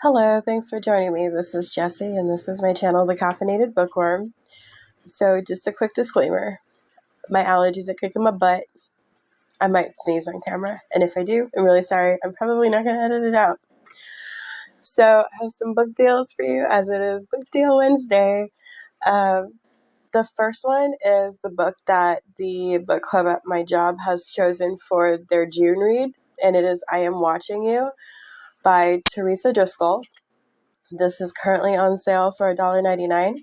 Hello, thanks for joining me. This is Jessie, and this is my channel, The Caffeinated Bookworm. So, just a quick disclaimer. My allergies are kicking my butt. I might sneeze on camera, and if I do, I'm really sorry. I'm probably not going to edit it out. So, I have some book deals for you, as it is Book Deal Wednesday. The first one is the book that the book club at my job has chosen for their June read, and it is I Am Watching You by Teresa Driscoll. This is currently on sale for $1.99.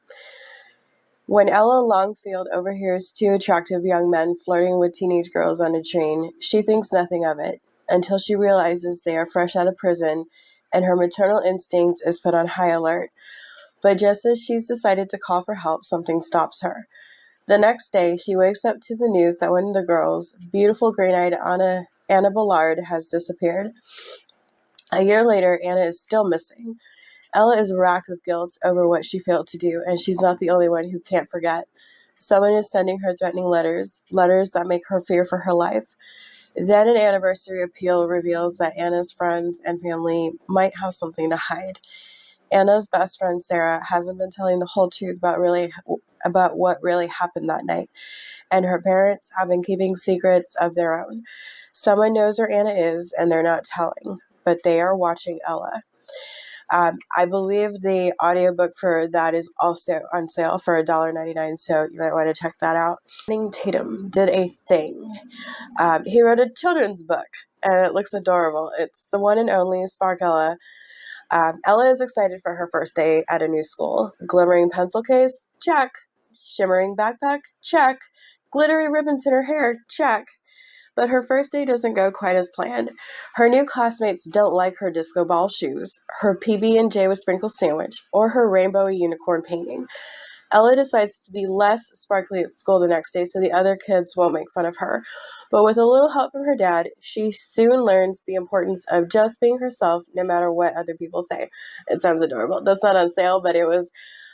When Ella Longfield overhears two attractive young men flirting with teenage girls on a train, she thinks nothing of it, until she realizes they are fresh out of prison, and her maternal instinct is put on high alert. But just as she's decided to call for help, something stops her. The next day, she wakes up to the news that one of the girls, beautiful green-eyed Anna Ballard, has disappeared. A year later, Anna is still missing. Ella is racked with guilt over what she failed to do, and she's not the only one who can't forget. Someone is sending her threatening letters that make her fear for her life. Then an anniversary appeal reveals that Anna's friends and family might have something to hide. Anna's best friend, Sarah, hasn't been telling the whole truth about what really happened that night, and her parents have been keeping secrets of their own. Someone knows where Anna is, and they're not telling, but they are watching Ella. I believe the audiobook for that is also on sale for $1.99, so you might want to check that out. Tatum did a thing. He wrote a children's book, and it looks adorable. It's the one and only Sparkella. Ella is excited for her first day at a new school. Glimmering pencil case? Check. Shimmering backpack? Check. Glittery ribbons in her hair? Check. But her first day doesn't go quite as planned. Her new classmates don't like her disco ball shoes, her PB&J with sprinkles sandwich, or her rainbowy unicorn painting. Ella decides to be less sparkly at school the next day so the other kids won't make fun of her. But with a little help from her dad, she soon learns the importance of just being herself no matter what other people say. It sounds adorable. That's not on sale, but it was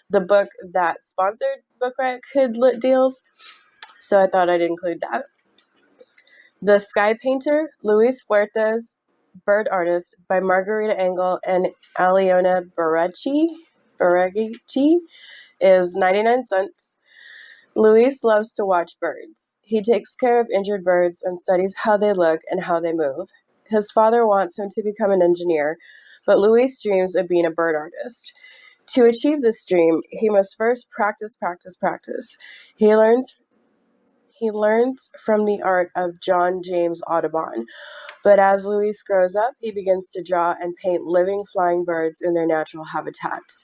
the book that sponsored Book Riot Kid Lit Deals, so I thought I'd include that. The Sky Painter, Luis Fuertes, Bird Artist by Margarita Engle and Aliona Bereghici is 99 cents. Luis loves to watch birds. He takes care of injured birds and studies how they look and how they move. His father wants him to become an engineer, but Luis dreams of being a bird artist. To achieve this dream, he must first practice. He learns from the art of John James Audubon, but as Luis grows up, he begins to draw and paint living flying birds in their natural habitats.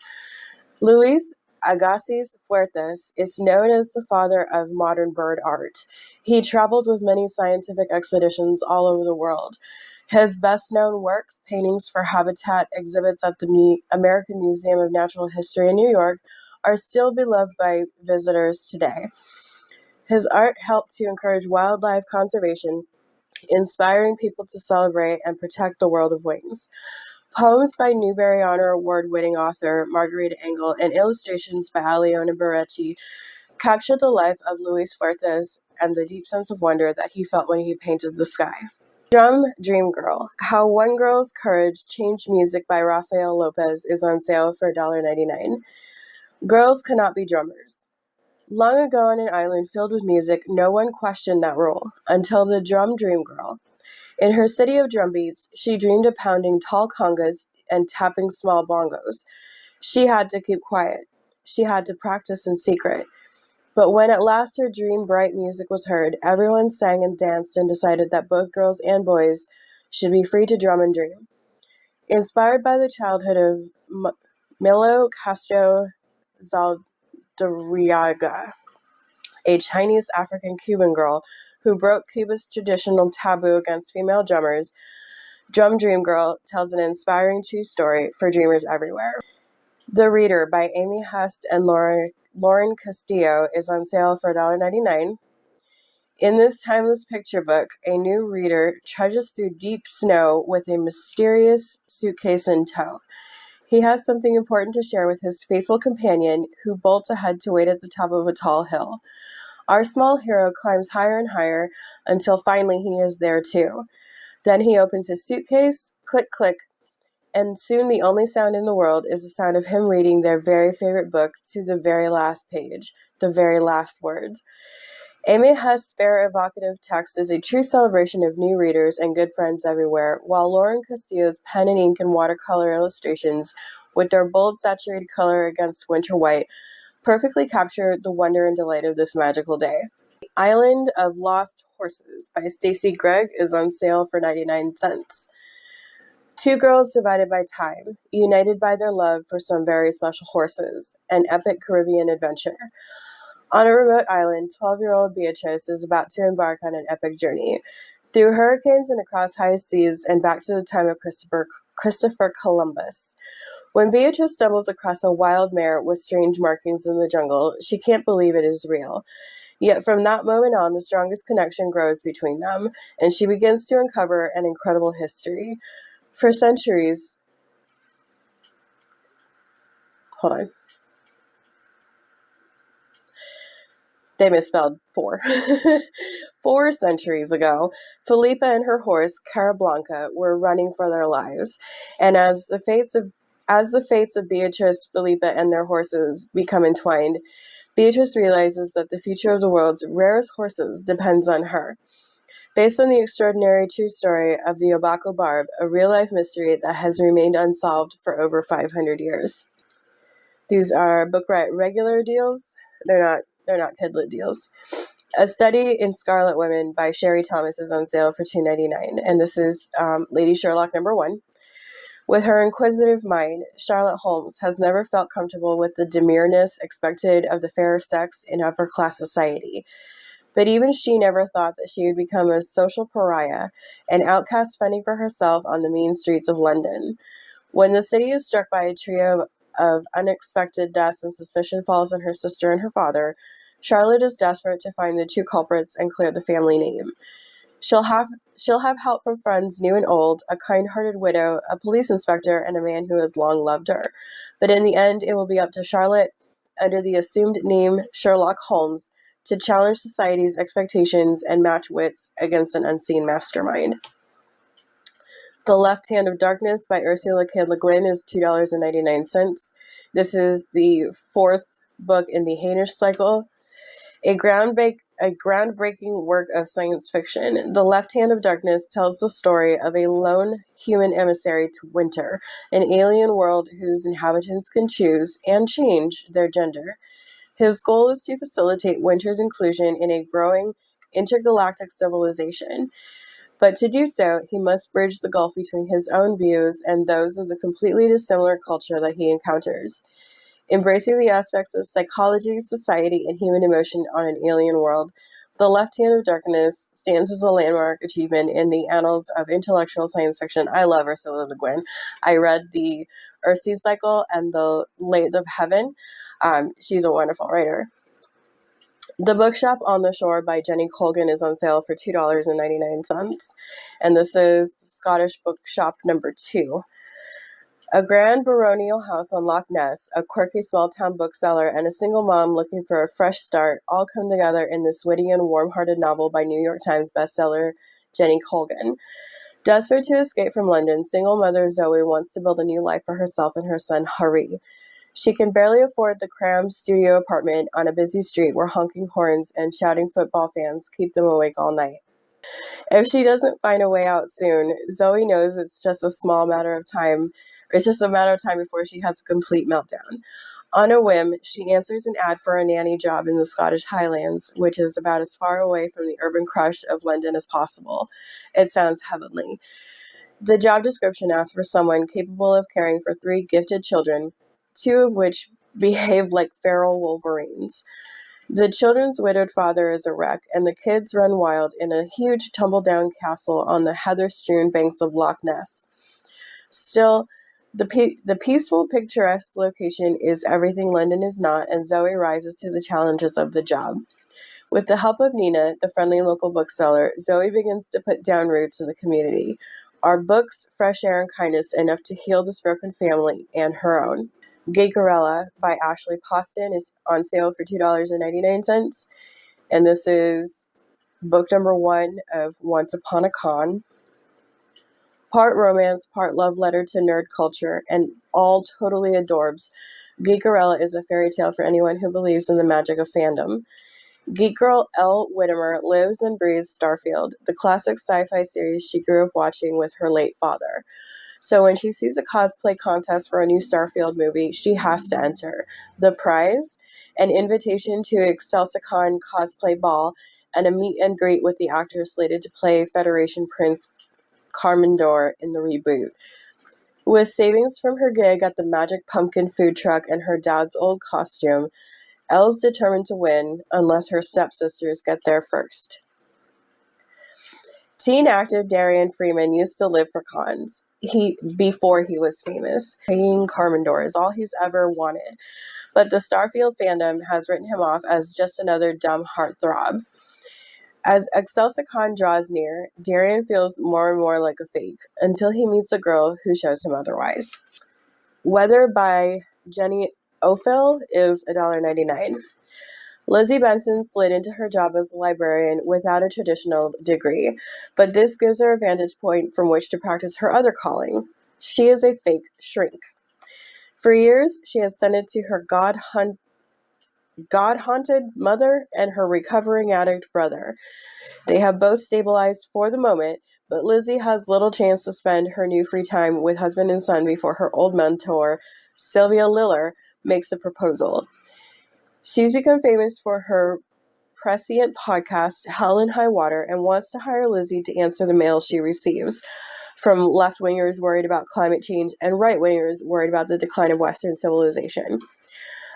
Luis Agassiz Fuertes is known as the father of modern bird art. He traveled with many scientific expeditions all over the world. His best-known works, paintings for habitat exhibits at the American Museum of Natural History in New York, are still beloved by visitors today. His art helped to encourage wildlife conservation, inspiring people to celebrate and protect the world of wings. Poems by Newbery Honor Award-winning author Margarita Engle and illustrations by Aliona Bereghici capture the life of Luis Fuertes and the deep sense of wonder that he felt when he painted the sky. Drum Dream Girl, How One Girl's Courage Changed Music by Rafael Lopez is on sale for $1.99. Girls cannot be drummers. Long ago on an island filled with music, no one questioned that rule, until the Drum Dream Girl. In her city of drumbeats, she dreamed of pounding tall congas and tapping small bongos. She had to keep quiet. She had to practice in secret. But when at last her dream-bright music was heard, everyone sang and danced and decided that both girls and boys should be free to drum and dream. Inspired by the childhood of Milo Castro Zaldariaga, a Chinese African-Cuban girl who broke Cuba's traditional taboo against female drummers, Drum Dream Girl tells an inspiring true story for dreamers everywhere. The Reader by Amy Hest and Lauren Castillo is on sale for $1.99. In this timeless picture book, a new reader trudges through deep snow with a mysterious suitcase in tow. He has something important to share with his faithful companion, who bolts ahead to wait at the top of a tall hill. Our small hero climbs higher and higher until finally he is there too. Then he opens his suitcase, click, click. and soon the only sound in the world is the sound of him reading their very favorite book to the very last page, the very last words. Amy Hest's spare, evocative text is a true celebration of new readers and good friends everywhere, while Lauren Castillo's pen and ink and watercolor illustrations, with their bold, saturated color against winter white, perfectly capture the wonder and delight of this magical day. Island of Lost Horses by Stacy Gregg is on sale for 99 cents. Two girls divided by time, united by their love for some very special horses, an epic Caribbean adventure. On a remote island, 12-year-old Beatrice is about to embark on an epic journey. Through hurricanes and across high seas and back to the time of Christopher Columbus. When Beatrice stumbles across a wild mare with strange markings in the jungle, she can't believe it is real. Yet from that moment on, the strongest connection grows between them, and she begins to uncover an incredible history. For centuries, they misspelled 4. 4 centuries ago, Felipa and her horse, Carablanca, were running for their lives, and as the fates of Beatrice, Felipa, and their horses become entwined, Beatrice realizes that the future of the world's rarest horses depends on her. Based on the extraordinary true story of the Obaco Barb, a real-life mystery that has remained unsolved for over 500 years. These are Bookright regular deals. They're not Kidlit deals. A Study in Scarlet Women by Sherry Thomas is on sale for $2.99, and this is Lady Sherlock #1. With her inquisitive mind, Charlotte Holmes has never felt comfortable with the demureness expected of the fairer sex in upper-class society. But even she never thought that she would become a social pariah, an outcast fending for herself on the mean streets of London. When the city is struck by a trio of unexpected deaths and suspicion falls on her sister and her father, Charlotte is desperate to find the two culprits and clear the family name. She'll have help from friends new and old, a kind-hearted widow, a police inspector, and a man who has long loved her. But in the end, it will be up to Charlotte, under the assumed name Sherlock Holmes, to challenge society's expectations and match wits against an unseen mastermind. The Left Hand of Darkness by Ursula K. Le Guin is $2.99. This is the 4th book in the Hainish cycle. A groundbreaking work of science fiction, The Left Hand of Darkness tells the story of a lone human emissary to Winter, an alien world whose inhabitants can choose and change their gender. His goal is to facilitate Winter's inclusion in a growing intergalactic civilization. But to do so, he must bridge the gulf between his own views and those of the completely dissimilar culture that he encounters. Embracing the aspects of psychology, society, and human emotion on an alien world, The Left Hand of Darkness stands as a landmark achievement in the annals of intellectual science fiction. I love Ursula Le Guin. I read the Earthsea cycle and the Lathe of Heaven. She's a wonderful writer. The Bookshop on the Shore by Jenny Colgan is on sale for $2.99, and this is Scottish Bookshop #2. A grand baronial house on Loch Ness, a quirky small-town bookseller, and a single mom looking for a fresh start all come together in this witty and warm-hearted novel by New York Times bestseller Jenny Colgan. Desperate to escape from London, single mother Zoe wants to build a new life for herself and her son Hari. She can barely afford the crammed studio apartment on a busy street where honking horns and shouting football fans keep them awake all night. If she doesn't find a way out soon, Zoe knows it's just a matter of time before she has a complete meltdown. On a whim, she answers an ad for a nanny job in the Scottish Highlands, which is about as far away from the urban crush of London as possible. It sounds heavenly. The job description asks for someone capable of caring for 3 gifted children, 2 of which behave like feral wolverines. The children's widowed father is a wreck, and the kids run wild in a huge tumble-down castle on the heather-strewn banks of Loch Ness. Still, the peaceful, picturesque location is everything London is not, and Zoe rises to the challenges of the job. With the help of Nina, the friendly local bookseller, Zoe begins to put down roots in the community. Are books, fresh air, and kindness enough to heal this broken family and her own? Geekerella by Ashley Poston is on sale for $2.99, and this is book #1 of Once Upon a Con. Part romance, part love letter to nerd culture, and all totally adorbs. Geekerella is a fairy tale for anyone who believes in the magic of fandom. Geek Girl Elle Whittemore lives and breathes Starfield, the classic sci-fi series she grew up watching with her late father. So when she sees a cosplay contest for a new Starfield movie, she has to enter. The prize? An invitation to Excelsicon cosplay ball and a meet and greet with the actor slated to play Federation Prince Carmendor in the reboot. With savings from her gig at the Magic Pumpkin food truck and her dad's old costume, Elle's determined to win unless her stepsisters get there first. Teen actor Darian Freeman used to live for cons. Before he was famous. Playing Carmendor is all he's ever wanted. But the Starfield fandom has written him off as just another dumb heartthrob. As Excelsicon draws near, Darian feels more and more like a fake, until he meets a girl who shows him otherwise. Weather by Jenny Offill is $1.99. Lizzie Benson slid into her job as a librarian without a traditional degree, but this gives her a vantage point from which to practice her other calling. She is a fake shrink. For years, she has tended to her God-haunted mother and her recovering addict brother. They have both stabilized for the moment, but Lizzie has little chance to spend her new free time with husband and son before her old mentor, Sylvia Liller, makes a proposal. She's become famous for her prescient podcast, Hell and High Water, and wants to hire Lizzie to answer the mail she receives from left-wingers worried about climate change and right-wingers worried about the decline of Western civilization.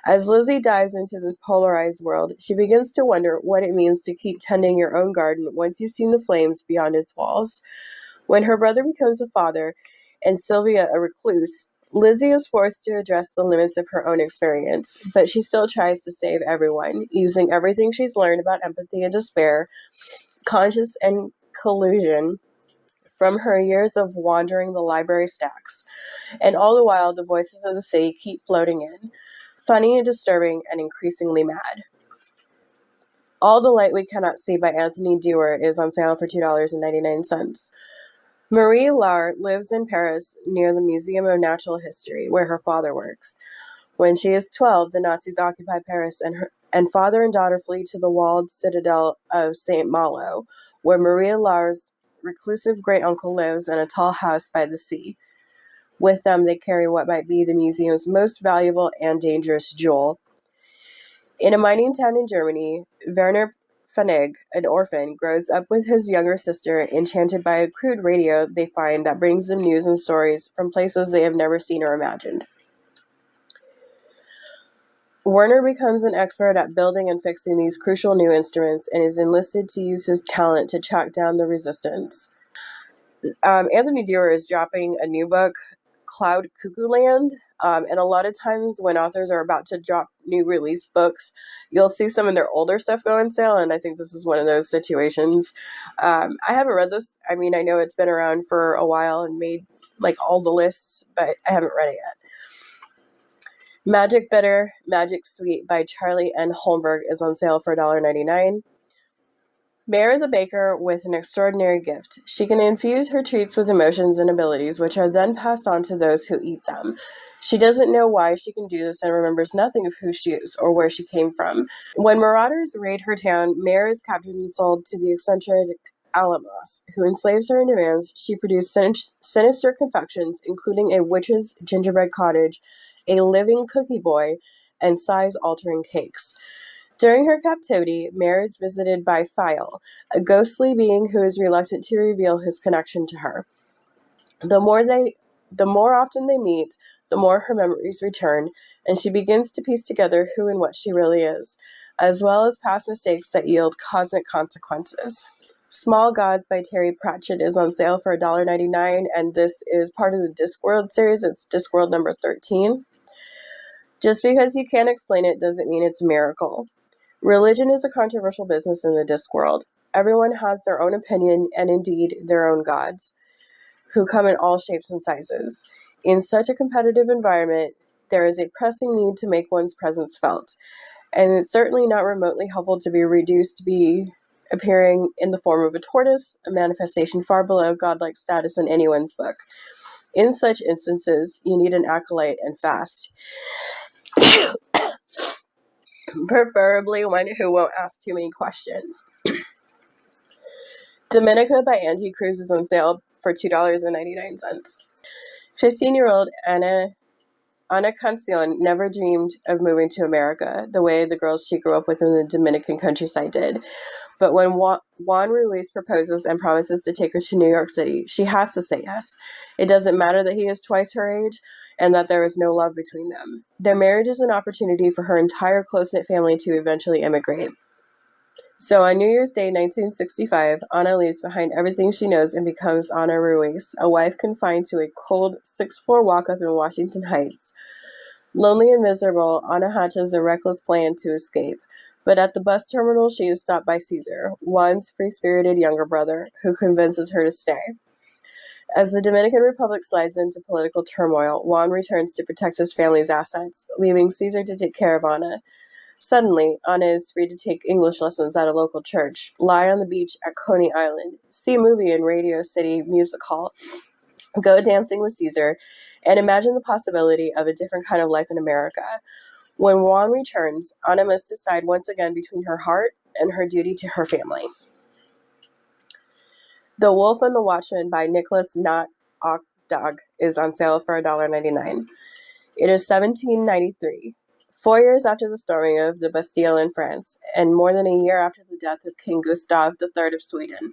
As Lizzie dives into this polarized world, she begins to wonder what it means to keep tending your own garden once you've seen the flames beyond its walls. When her brother becomes a father and Sylvia a recluse, Lizzie is forced to address the limits of her own experience, but she still tries to save everyone, using everything she's learned about empathy and despair, conscience and collusion, from her years of wandering the library stacks. And all the while, the voices of the city keep floating in, funny and disturbing and increasingly mad. All the Light We Cannot See by Anthony Doerr is on sale for $2.99. Marie Laure lives in Paris near the Museum of Natural History, where her father works. When she is 12, the Nazis occupy Paris, and father and daughter flee to the walled citadel of Saint Malo, where Marie Laure's reclusive great-uncle lives in a tall house by the sea. With them, they carry what might be the museum's most valuable and dangerous jewel. In a mining town in Germany, Werner Fennig, an orphan, grows up with his younger sister, enchanted by a crude radio they find that brings them news and stories from places they have never seen or imagined. Werner becomes an expert at building and fixing these crucial new instruments and is enlisted to use his talent to track down the resistance. Anthony Doerr is dropping a new book, Cloud Cuckoo Land, and a lot of times when authors are about to drop new release books, you'll see some of their older stuff go on sale, and I think this is one of those situations. I haven't read this. I mean, I know it's been around for a while and made like all the lists, but I haven't read it yet. Magic Bitter, Magic Sweet by Charlie N. Holmberg is on sale for $1.99. Mare is a baker with an extraordinary gift. She can infuse her treats with emotions and abilities, which are then passed on to those who eat them. She doesn't know why she can do this and remembers nothing of who she is or where she came from. When marauders raid her town, Mare is captured and sold to the eccentric Alamos, who enslaves her and demands she produce sinister confections, including a witch's gingerbread cottage, a living cookie boy, and size-altering cakes. During her captivity, Mare is visited by File, a ghostly being who is reluctant to reveal his connection to her. The more often they meet, the more her memories return, and she begins to piece together who and what she really is, as well as past mistakes that yield cosmic consequences. Small Gods by Terry Pratchett is on sale for $1.99, and this is part of the Discworld series. It's Discworld number 13. Just because you can't explain it doesn't mean it's a miracle. Religion is a controversial business in the Discworld. Everyone has their own opinion and indeed their own gods, who come in all shapes and sizes. In such a competitive environment, there is a pressing need to make one's presence felt, and it's certainly not remotely helpful to be reduced to be appearing in the form of a tortoise, a manifestation far below godlike status in anyone's book. In such instances, you need an acolyte and fast. Preferably one who won't ask too many questions. Dominica by Angie Cruz is on sale for $2.99. 15-year-old Ana Cancion never dreamed of moving to America the way the girls she grew up with in the Dominican countryside did. But when Juan Ruiz proposes and promises to take her to New York City, she has to say yes. It doesn't matter that he is twice her age and that there is no love between them. Their marriage is an opportunity for her entire close-knit family to eventually immigrate. So on New Year's Day, 1965, Ana leaves behind everything she knows and becomes Ana Ruiz, a wife confined to a cold, 6th-floor walk-up in Washington Heights. Lonely and miserable, Ana hatches a reckless plan to escape. But at the bus terminal, she is stopped by Caesar, Juan's free-spirited younger brother, who convinces her to stay. As the Dominican Republic slides into political turmoil, Juan returns to protect his family's assets, leaving Caesar to take care of Ana. Suddenly, Ana is free to take English lessons at a local church, lie on the beach at Coney Island, see a movie in Radio City Music Hall, go dancing with Caesar, and imagine the possibility of a different kind of life in America. When Juan returns, Ana must decide once again between her heart and her duty to her family. The Wolf and the Watchman by Niklas Not Dog is on sale for $1.99. It is 1793. 4 years after the storming of the Bastille in France, and more than a year after the death of King Gustav III of Sweden,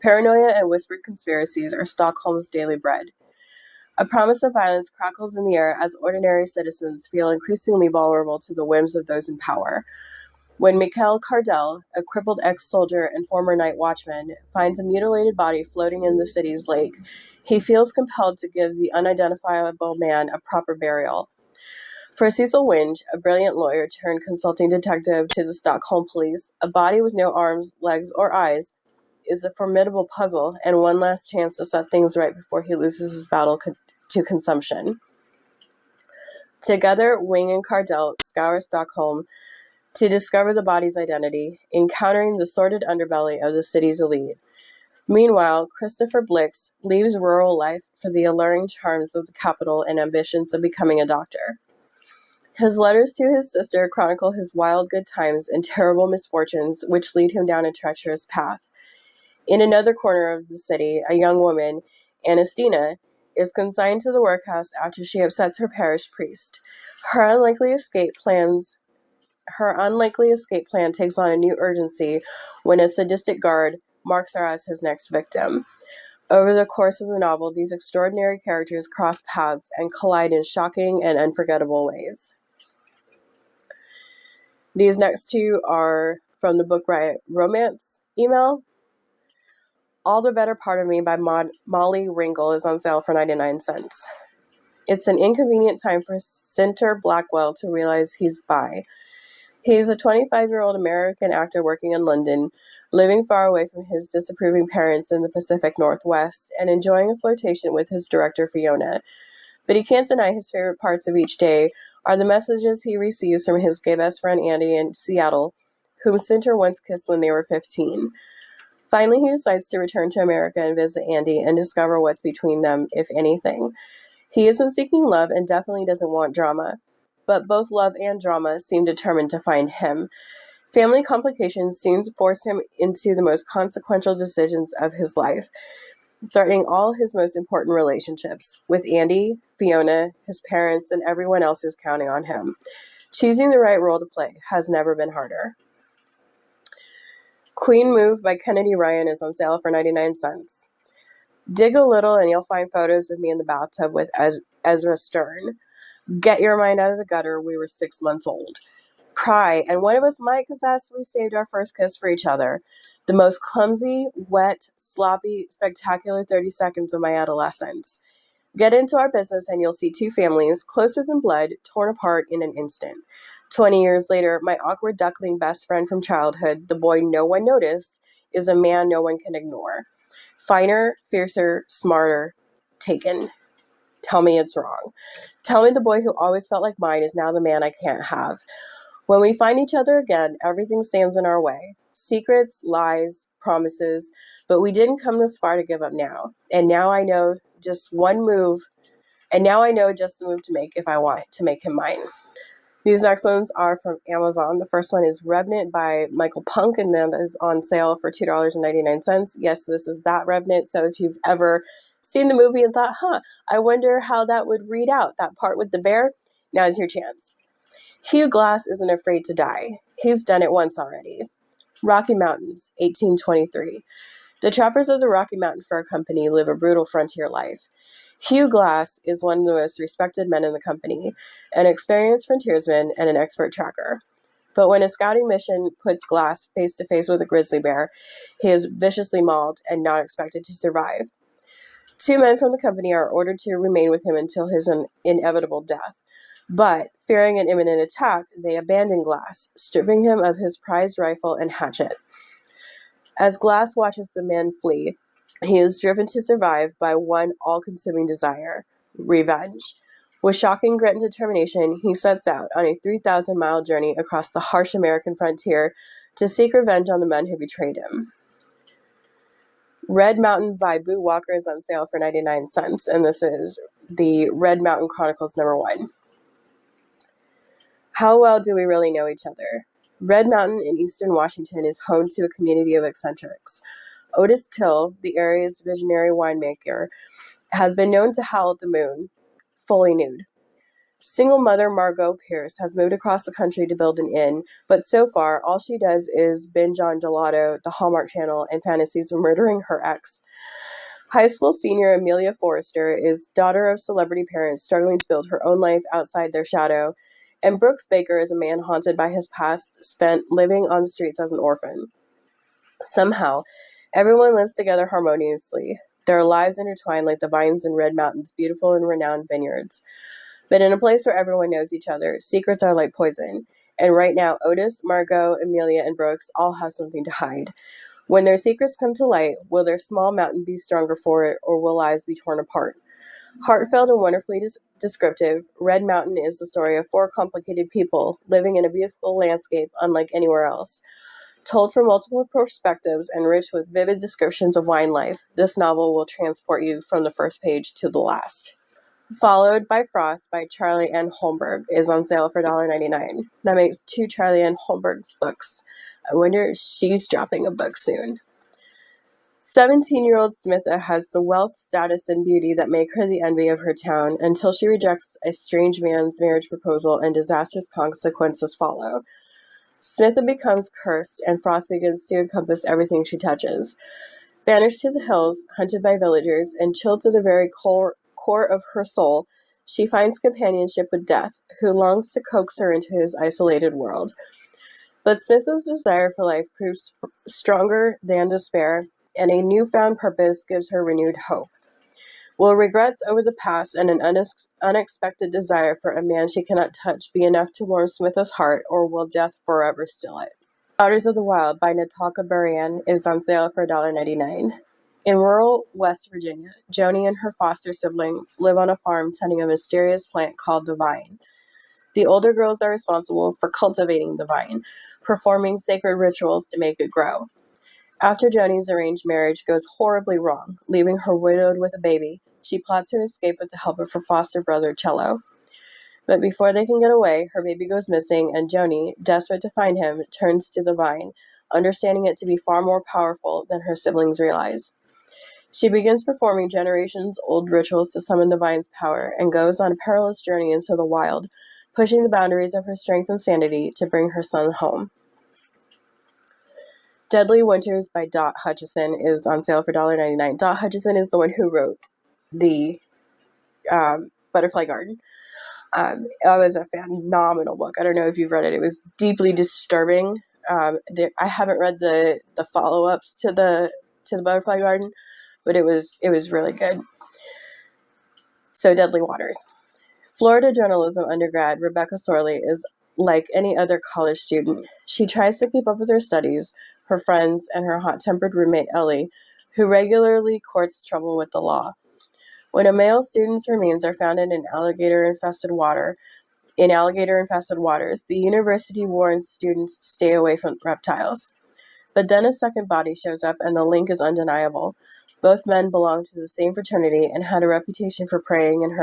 paranoia and whispered conspiracies are Stockholm's daily bread. A promise of violence crackles in the air as ordinary citizens feel increasingly vulnerable to the whims of those in power. When Mikhail Cardell, a crippled ex-soldier and former night watchman, finds a mutilated body floating in the city's lake, he feels compelled to give the unidentifiable man a proper burial. For Cecil Winge, a brilliant lawyer turned consulting detective to the Stockholm police, a body with no arms, legs, or eyes is a formidable puzzle and one last chance to set things right before he loses his battle to consumption. Together, Wing and Cardell scour Stockholm to discover the body's identity, encountering the sordid underbelly of the city's elite. Meanwhile, Christopher Blix leaves rural life for the alluring charms of the capital and ambitions of becoming a doctor. His letters to his sister chronicle his wild good times and terrible misfortunes which lead him down a treacherous path. In another corner of the city, a young woman, Anastina, is consigned to the workhouse after she upsets her parish priest. Her unlikely escape plan takes on a new urgency when a sadistic guard marks her as his next victim. Over the course of the novel, these extraordinary characters cross paths and collide in shocking and unforgettable ways. These next two are from the Book Riot Romance email. All the Better Part of Me by Molly Ringle is on sale for 99 cents. It's an inconvenient time for Cinter Blackwell to realize he's bi. He's a 25-year-old American actor working in London, living far away from his disapproving parents in the Pacific Northwest, and enjoying a flirtation with his director, Fiona. But he can't deny his favorite parts of each day are the messages he receives from his gay best friend Andy in Seattle, whom Cinter once kissed when they were 15. Finally, he decides to return to America and visit Andy and discover what's between them, if anything. He isn't seeking love and definitely doesn't want drama, but both love and drama seem determined to find him. Family complications soon force him into the most consequential decisions of his life, threatening all his most important relationships with Andy, Fiona, his parents, and everyone else who's counting on him. Choosing the right role to play has never been harder. Queen Move by Kennedy Ryan is on sale for 99 cents. Dig a little and you'll find photos of me in the bathtub with Ezra Stern. Get your mind out of the gutter, we were 6 months old. Pry, and one of us might confess we saved our first kiss for each other. The most clumsy, wet, sloppy, spectacular 30 seconds of my adolescence. Get into our business and you'll see two families, closer than blood, torn apart in an instant. 20 years later, my awkward duckling best friend from childhood, the boy no one noticed, is a man no one can ignore. Finer, fiercer, smarter, taken. Tell me it's wrong. Tell me the boy who always felt like mine is now the man I can't have. When we find each other again, everything stands in our way. Secrets, lies, promises, but we didn't come this far to give up now. And now I know just the move to make if I want to make him mine. These next ones are from Amazon. The first one is Revenant by Michael Punk, and that is on sale for $2.99. Yes, this is that Revenant. So if you've ever seen the movie and thought, I wonder how that would read out, that part with the bear, now's your chance. Hugh Glass isn't afraid to die. He's done it once already. Rocky Mountains, 1823. The trappers of the Rocky Mountain Fur Company live a brutal frontier life. Hugh Glass is one of the most respected men in the company, an experienced frontiersman and an expert tracker. But when a scouting mission puts Glass face to face with a grizzly bear, he is viciously mauled and not expected to survive. 2 men from the company are ordered to remain with him until his inevitable death. But, fearing an imminent attack, they abandon Glass, stripping him of his prized rifle and hatchet. As Glass watches the men flee, he is driven to survive by one all-consuming desire, revenge. With shocking grit and determination, he sets out on a 3,000-mile journey across the harsh American frontier to seek revenge on the men who betrayed him. Red Mountain by Boo Walker is on sale for 99 cents, and this is the Red Mountain Chronicles #1. How well do we really know each other? Red Mountain in eastern Washington is home to a community of eccentrics. Otis Till, the area's visionary winemaker, has been known to howl at the moon, fully nude. Single mother Margot Pierce has moved across the country to build an inn, but so far, all she does is binge on gelato, the Hallmark Channel, and fantasies of murdering her ex. High school senior Amelia Forrester is daughter of celebrity parents struggling to build her own life outside their shadow, and Brooks Baker is a man haunted by his past, spent living on the streets as an orphan. Somehow, everyone lives together harmoniously. Their lives intertwine like the vines in Red Mountain's beautiful and renowned vineyards. But in a place where everyone knows each other, secrets are like poison. And right now, Otis, Margot, Amelia, and Brooks all have something to hide. When their secrets come to light, will their small mountain be stronger for it, or will lives be torn apart? Heartfelt and wonderfully descriptive, Red Mountain is the story of 4 complicated people living in a beautiful landscape unlike anywhere else. Told from multiple perspectives and rich with vivid descriptions of wine life, this novel will transport you from the first page to the last. Followed by Frost by Charlie Ann Holmberg is on sale for $1.99. That makes 2 Charlie Ann Holmberg's books. I wonder if she's dropping a book soon. 17-year-old Smitha has the wealth, status, and beauty that make her the envy of her town until she rejects a strange man's marriage proposal and disastrous consequences follow. Smitha becomes cursed, and Frost begins to encompass everything she touches. Banished to the hills, hunted by villagers, and chilled to the very core of her soul, she finds companionship with Death, who longs to coax her into his isolated world. But Smitha's desire for life proves stronger than despair, and a newfound purpose gives her renewed hope. Will regrets over the past and an unexpected desire for a man she cannot touch be enough to warm Smitha's heart, or will death forever still it? Daughters of the Wild by Natalka Burian is on sale for $1.99. In rural West Virginia, Joni and her foster siblings live on a farm tending a mysterious plant called the vine. The older girls are responsible for cultivating the vine, performing sacred rituals to make it grow. After Joni's arranged marriage goes horribly wrong, leaving her widowed with a baby, she plots her escape with the help of her foster brother, Cello. But before they can get away, her baby goes missing, and Joni, desperate to find him, turns to the vine, understanding it to be far more powerful than her siblings realize. She begins performing generations-old rituals to summon the vine's power, and goes on a perilous journey into the wild, pushing the boundaries of her strength and sanity to bring her son home. Deadly Winters by Dot Hutchison is on sale for $1.99. Dot Hutchison is the one who wrote the Butterfly Garden. It was a phenomenal book. I don't know if you've read it. It was deeply disturbing. I haven't read the follow-ups to the Butterfly Garden, but it was really good. So Deadly Waters. Florida journalism undergrad Rebecca Sorley is like any other college student. She tries to keep up with her studies, her friends, and her hot-tempered roommate Ellie, who regularly courts trouble with the law. When a male student's remains are found in alligator-infested waters, the university warns students to stay away from reptiles. But then a second body shows up, and the link is undeniable. Both men belonged to the same fraternity and had a reputation for preying on and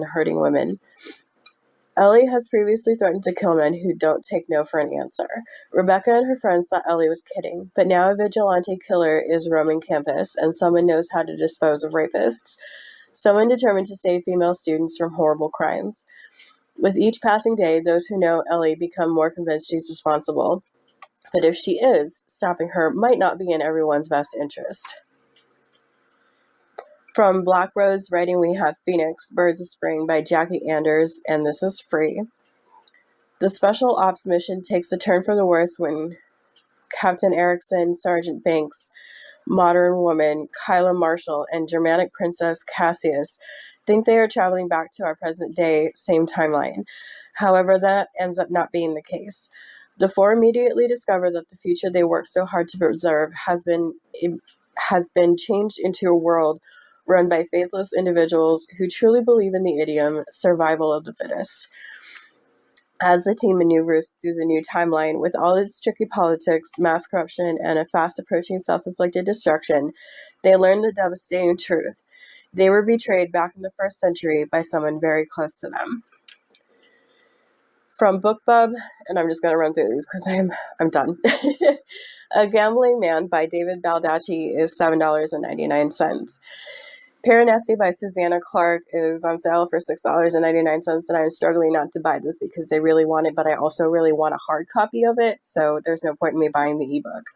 hurting women. Ellie has previously threatened to kill men who don't take no for an answer. Rebecca and her friends thought Ellie was kidding, but now a vigilante killer is roaming campus, and someone knows how to dispose of rapists. Someone determined to save female students from horrible crimes. With each passing day, those who know Ellie become more convinced she's responsible. But if she is, stopping her might not be in everyone's best interest. From Black Rose writing, we have Phoenix, Birds of Spring by Jackie Anders, and this is free. The special ops mission takes a turn for the worse when Captain Erickson, Sergeant Banks, Modern Woman, Kyla Marshall, and Germanic Princess Cassius think they are traveling back to our present day, same timeline. However, that ends up not being the case. The four immediately discover that the future they worked so hard to preserve has been changed into a world run by faithless individuals who truly believe in the idiom, survival of the fittest. As the team maneuvers through the new timeline, with all its tricky politics, mass corruption, and a fast-approaching self-inflicted destruction, they learn the devastating truth. They were betrayed back in the 1st century by someone very close to them. From BookBub, and I'm just going to run through these because I'm done. A Gambling Man by David Baldacci is $7.99. Piranesi by Susanna Clark is on sale for $6.99, and I'm struggling not to buy this because they really want it, but I also really want a hard copy of it, so there's no point in me buying the ebook.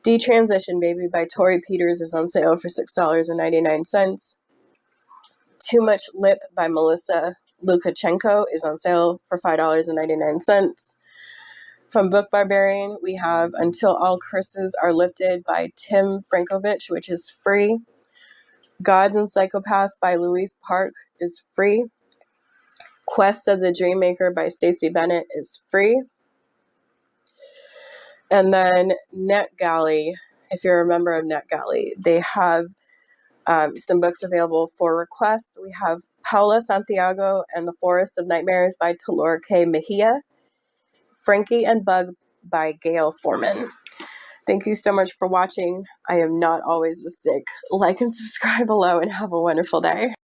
Detransition Baby by Tori Peters is on sale for $6.99. Too Much Lip by Melissa Lukashenko is on sale for $5.99. From Book Barbarian, we have Until All Curses Are Lifted by Tim Frankovich, which is free. Gods and Psychopaths by Louise Park is free. Quest of the Dreammaker by Stacy Bennett is free. And then NetGalley, if you're a member of NetGalley, they have some books available for request. We have Paula Santiago and the Forest of Nightmares by Talor K. Mejia. Frankie and Bug by Gail Foreman. Thank you so much for watching. I am not always a stick. Like and subscribe below and have a wonderful day.